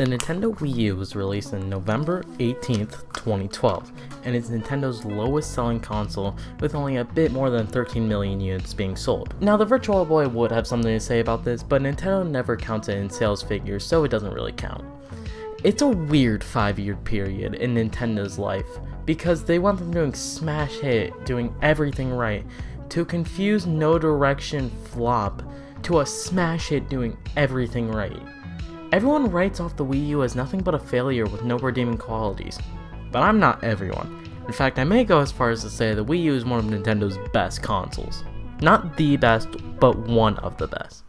The Nintendo Wii U was released on November 18th, 2012, and is Nintendo's lowest selling console with only a bit more than 13 million units being sold. Now the Virtual Boy would have something to say about this, but Nintendo never counts it in sales figures, so it doesn't really count. It's a weird 5-year period in Nintendo's life, because they went from doing smash hit, doing everything right, to confused no direction flop, to a smash hit doing everything right. Everyone writes off the Wii U as nothing but a failure with no redeeming qualities, but I'm not everyone. In fact, I may go as far as to say the Wii U is one of Nintendo's best consoles. Not the best, but one of the best.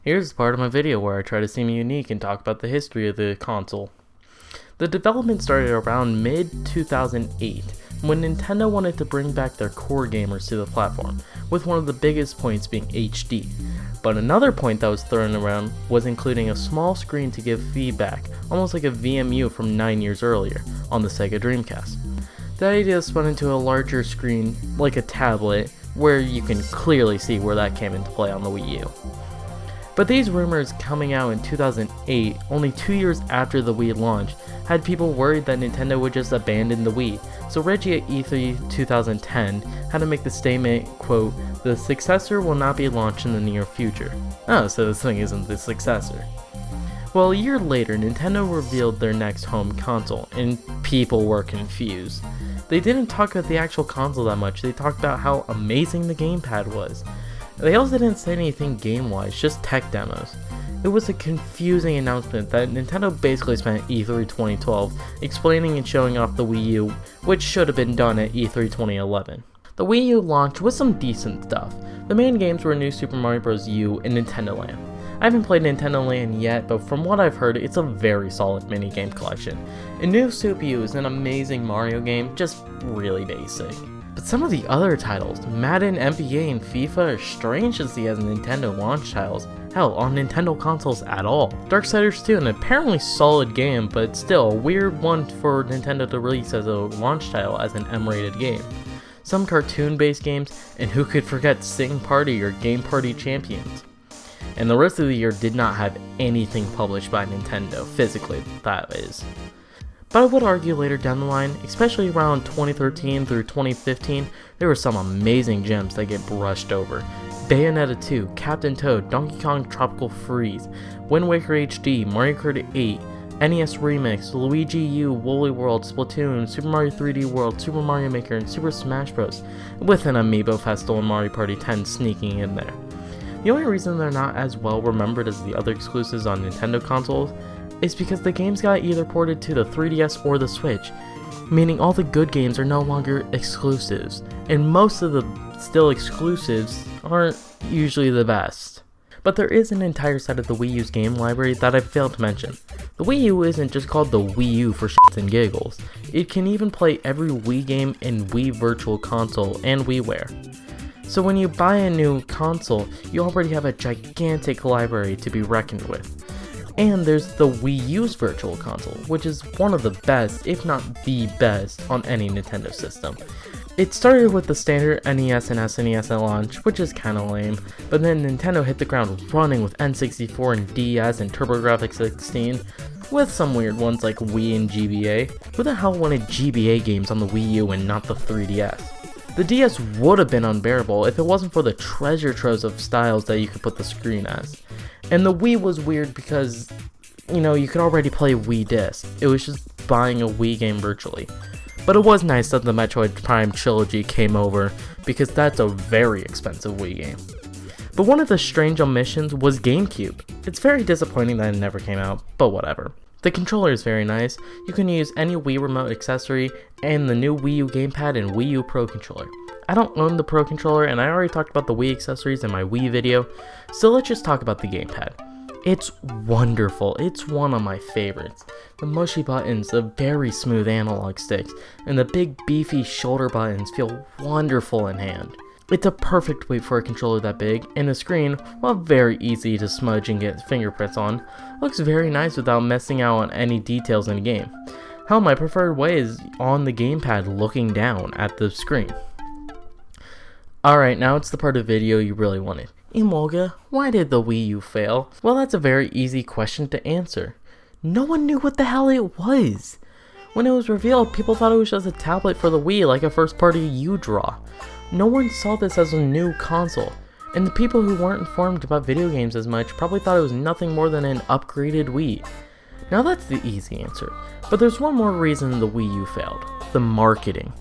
Here's part of my video where I try to seem unique and talk about the history of the console. The development started around mid-2008, when Nintendo wanted to bring back their core gamers to the platform, with one of the biggest points being HD. But another point that was thrown around was including a small screen to give feedback, almost like a VMU from 9 years earlier, on the Sega Dreamcast. The idea spun into a larger screen, like a tablet, where you can clearly see where that came into play on the Wii U. But these rumors coming out in 2008, only 2 years after the Wii launch, had people worried that Nintendo would just abandon the Wii, so Reggie at E3 2010 had to make the statement, quote, "The successor will not be launched in the near future." Oh, so this thing isn't the successor. Well, a year later, Nintendo revealed their next home console, and people were confused. They didn't talk about the actual console that much, they talked about how amazing the gamepad was. They also didn't say anything game-wise, just tech demos. It was a confusing announcement that Nintendo basically spent E3 2012 explaining and showing off the Wii U, which should have been done at E3 2011. The Wii U launched with some decent stuff. The main games were New Super Mario Bros. U and Nintendo Land. I haven't played Nintendo Land yet, but from what I've heard, it's a very solid minigame collection. And New Super U is an amazing Mario game, just really basic. But some of the other titles, Madden, NBA, and FIFA, are strange to see as Nintendo launch titles. Hell, on Nintendo consoles at all. Darksiders 2, an apparently solid game, but still a weird one for Nintendo to release as a launch title as an M-rated game. Some cartoon-based games, and who could forget Sing Party or Game Party Champions. And the rest of the year did not have anything published by Nintendo, physically, that is. But I would argue later down the line, especially around 2013 through 2015, there were some amazing gems that get brushed over. Bayonetta 2, Captain Toad, Donkey Kong Tropical Freeze, Wind Waker HD, Mario Kart 8, NES Remix, Luigi U, Woolly World, Splatoon, Super Mario 3D World, Super Mario Maker, and Super Smash Bros. With an Amiibo Festival and Mario Party 10 sneaking in there. The only reason they're not as well remembered as the other exclusives on Nintendo consoles is because the games got either ported to the 3DS or the Switch, meaning all the good games are no longer exclusives, and most of the still exclusives aren't usually the best. But there is an entire set of the Wii U's game library that I failed to mention. The Wii U isn't just called the Wii U for shits and giggles, it can even play every Wii game in Wii Virtual Console and WiiWare. So when you buy a new console, you already have a gigantic library to be reckoned with. And there's the Wii U's Virtual Console, which is one of the best, if not the best, on any Nintendo system. It started with the standard NES and SNES at launch, which is kinda lame, but then Nintendo hit the ground running with N64 and DS and TurboGrafx 16, with some weird ones like Wii and GBA. Who the hell wanted GBA games on the Wii U and not the 3DS? The DS would have been unbearable if it wasn't for the treasure troves of styles that you could put the screen as. And the Wii was weird because, you could already play Wii Disc. It was just buying a Wii game virtually. But it was nice that the Metroid Prime trilogy came over, because that's a very expensive Wii game. But one of the strange omissions was GameCube. It's very disappointing that it never came out, but whatever. The controller is very nice. You can use any Wii Remote accessory, and the new Wii U gamepad and Wii U Pro controller. I don't own the Pro controller, and I already talked about the Wii accessories in my Wii video, so let's just talk about the gamepad. It's wonderful, it's one of my favorites. The mushy buttons, the very smooth analog sticks, and the big beefy shoulder buttons feel wonderful in hand. It's a perfect weight for a controller that big, and the screen, while very easy to smudge and get fingerprints on, looks very nice without messing out on any details in the game. Hell, my preferred way is on the gamepad looking down at the screen. Alright, now it's the part of the video you really wanted. Emolga, why did the Wii U fail? Well, that's a very easy question to answer. no one knew what the hell it was. When it was revealed, people thought it was just a tablet for the Wii, like a first-party U-Draw. No one saw this as a new console, and the people who weren't informed about video games as much probably thought it was nothing more than an upgraded Wii. Now that's the easy answer, but there's one more reason the Wii U failed: the marketing.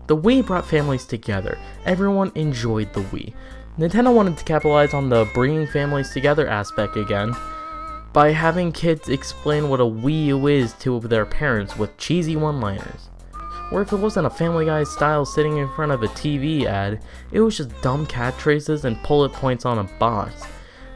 The Wii brought families together. Everyone enjoyed the Wii. Nintendo wanted to capitalize on the bringing families together aspect again by having kids explain what a Wii U is to their parents with cheesy one-liners. Or if it wasn't a Family Guy style sitting in front of a TV ad, it was just dumb catchphrases and bullet points on a box.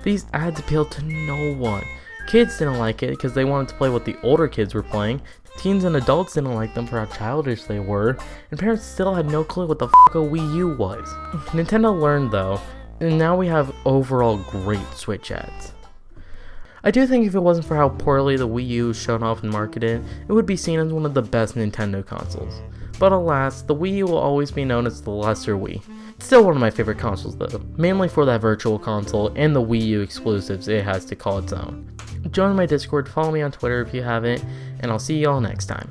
These ads appealed to no one. Kids didn't like it because they wanted to play what the older kids were playing. Teens and adults didn't like them for how childish they were, and parents still had no clue what the f*** a Wii U was. Nintendo learned though, and now we have overall great Switch ads. I do think if it wasn't for how poorly the Wii U was shown off and marketed, it would be seen as one of the best Nintendo consoles. But alas, the Wii U will always be known as the lesser Wii. It's still one of my favorite consoles though, mainly for that virtual console and the Wii U exclusives it has to call its own. Join my Discord, follow me on Twitter if you haven't, and I'll see y'all next time.